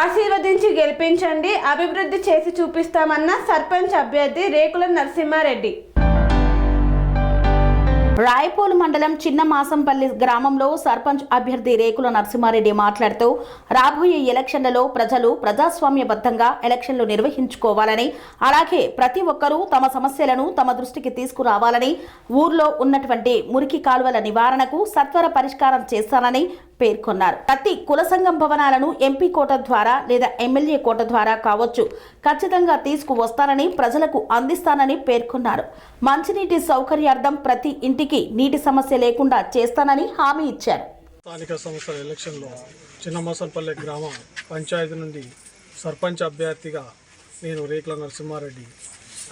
ఆశీర్వదించి గెలిపించండి, అభివృద్ధి చేసి చూపిస్తామన్న సర్పంచ్ అభ్యర్థి రేకుల నరసింహారెడ్డి. రాయపోలు మండలం చిన్నమాసంపల్లి గ్రామంలో సర్పంచ్ అభ్యర్థి రేకుల నరసింహారెడ్డి మాట్లాడుతూ రాబోయే ఎలక్షన్లలో ప్రజలు ప్రజాస్వామ్యబద్ధంగా ఎలక్షన్లు నిర్వహించుకోవాలని, అలాగే ప్రతి ఒక్కరూ తమ సమస్యలను తమ దృష్టికి తీసుకురావాలని, ఊర్లో ఉన్నటువంటి మురికి కాలువల నివారణకు సత్వర పరిష్కారం చేస్తానని పేర్కొన్నారు. ప్రతి కుల సంఘం భవనాలను ఎంపీ కోట ద్వారా లేదా ఎమ్మెల్యే కోట ద్వారా కావచ్చు ఖచ్చితంగా తీసుకువస్తానని, ప్రజలకు అందిస్తానని పేర్కొన్నారు. మంచినీటి సౌకర్యార్థం ప్రతి ఇంటికి నీటి సమస్య లేకుండా చేస్తానని హామీ ఇచ్చారు. స్థానిక సంస్థల ఎలక్షన్లో చిన్నమాసంపల్లి గ్రామ పంచాయతీ నుండి సర్పంచ్ అభ్యర్థిగా నేను రేకుల నరసింహారెడ్డి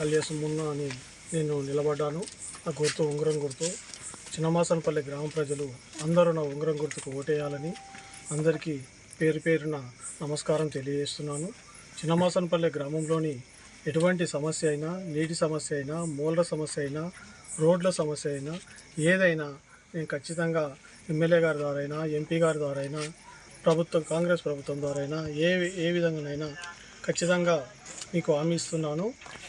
అలియాస్ మున్నా అని నేను నిలబడ్డాను. ఆ గుర్తు ఉంగరం గుర్తు. చిన్నమాసంపల్లి గ్రామ ప్రజలు అందరూ నా ఉంగరం గుర్తుకు ఓటేయాలని అందరికీ పేరు పేరున నమస్కారం తెలియజేస్తున్నాను. చిన్నమాసంపల్లి గ్రామంలోని ఎటువంటి సమస్య అయినా, నీటి సమస్య అయినా, మూలల సమస్య అయినా, రోడ్ల సమస్య అయినా, ఏదైనా నేను ఖచ్చితంగా ఎమ్మెల్యే గారి ద్వారా అయినా, ఎంపీ గారి ద్వారా అయినా, కాంగ్రెస్ ప్రభుత్వం ద్వారా అయినా ఏ విధంగానైనా ఖచ్చితంగా మీకు హామీ ఇస్తున్నాను.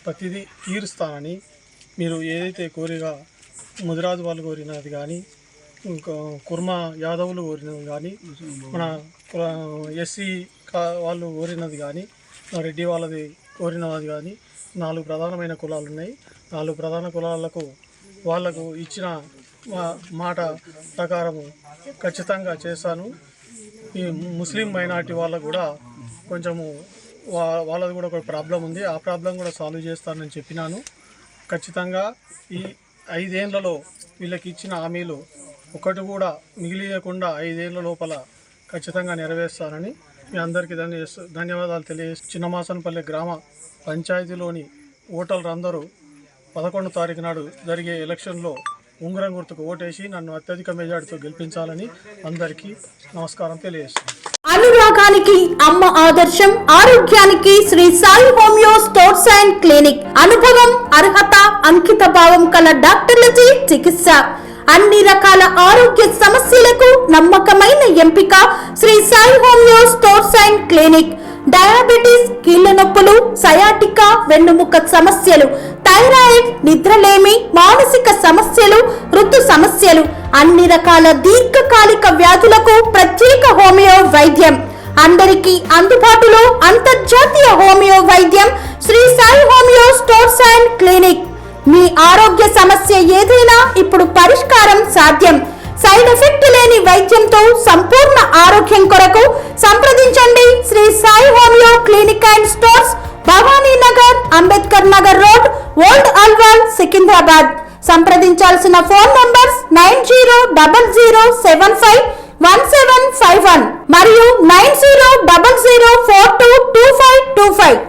ప్రతిదీ తీరుస్తానని. మీరు ఏదైతే కోరిగా ముదిరాజు వాళ్ళు కోరినది కానీ, ఇంకా కుర్మా యాదవులు కోరినది కానీ, మన ఎస్సీ వాళ్ళు కోరినది కానీ, రెడ్డి వాళ్ళది కోరినది కానీ 4 ప్రధానమైన కులాలు ఉన్నాయి. 4 ప్రధాన కులాలకు వాళ్లకు ఇచ్చిన మాట ప్రకారము ఖచ్చితంగా చేస్తాను. ఈ ముస్లిం మైనారిటీ వాళ్ళకు కూడా కొంచెము వాళ్ళది కూడా ఒక ప్రాబ్లం ఉంది. ఆ ప్రాబ్లం కూడా సాల్వ్ చేస్తానని చెప్పినాను. ఖచ్చితంగా ఈ 5 ఏళ్లలో వీళ్ళకి ఇచ్చిన హామీలు ఒకటి కూడా మిగిలియకుండా 5 ఏళ్ల లోపల ఖచ్చితంగా నెరవేర్స్తానని మీ అందరికీ ధన్యవాదాలు తెలియజేసి, చిన్నమాసంపల్లి గ్రామ పంచాయతీలోని ఓటర్లందరూ 11 తారీఖు నాడు జరిగే ఎలక్షన్లో ఉంగరం గుర్తుకు ఓటేసి నన్ను అత్యధిక మెజార్టీతో గెలిపించాలని అందరికీ నమస్కారం తెలియజేస్తున్నాను. అనురాగానికి అమ్మ ఆదర్శం, ఆరోగ్యానికి Shri Sai homeo stores and clinic. అనుభవం, అర్హత, అంకిత భావం కల డాక్టర్లచే చికిత్స. అన్ని రకాల ఆరోగ్య సమస్యలకు నమ్మకమైన ఎంపిక Shri Sai homeo stores and clinic. Diabetes, కీళ్ల నొప్పులు, సయాటికా, వెన్నుముక సమస్యలు, థైరాయిడ్, నిద్రలేమి, మానసిక సమస్యలు, ఋతు సమస్యలు, అన్ని రకాల దీర్ఘకాలిక వ్యాధులకు ప్రత్యేక హోమియో వైద్యం. అందరికీ అందుబాటులో అంతర్జాతీయ హోమియో వైద్యం Shri Sai homeo stores and clinic. మీ ఆరోగ్య సమస్య ఏదైనా ఇప్పుడు పరిష్కారం సాధ్యం. సైడ్ ఎఫెక్ట్ లేని వైద్యంతో సంపూర్ణ ఆరోగ్యం కొరకు సంప్రదించండి Shri Sai homeo clinic and stores, Bhavani Nagar, Ambedkar Nagar road, old Alwal, Secunderabad. సంప్రదించాల్సిన ఫోన్ నంబర్స్ 9000751751 మరియు 9000422525.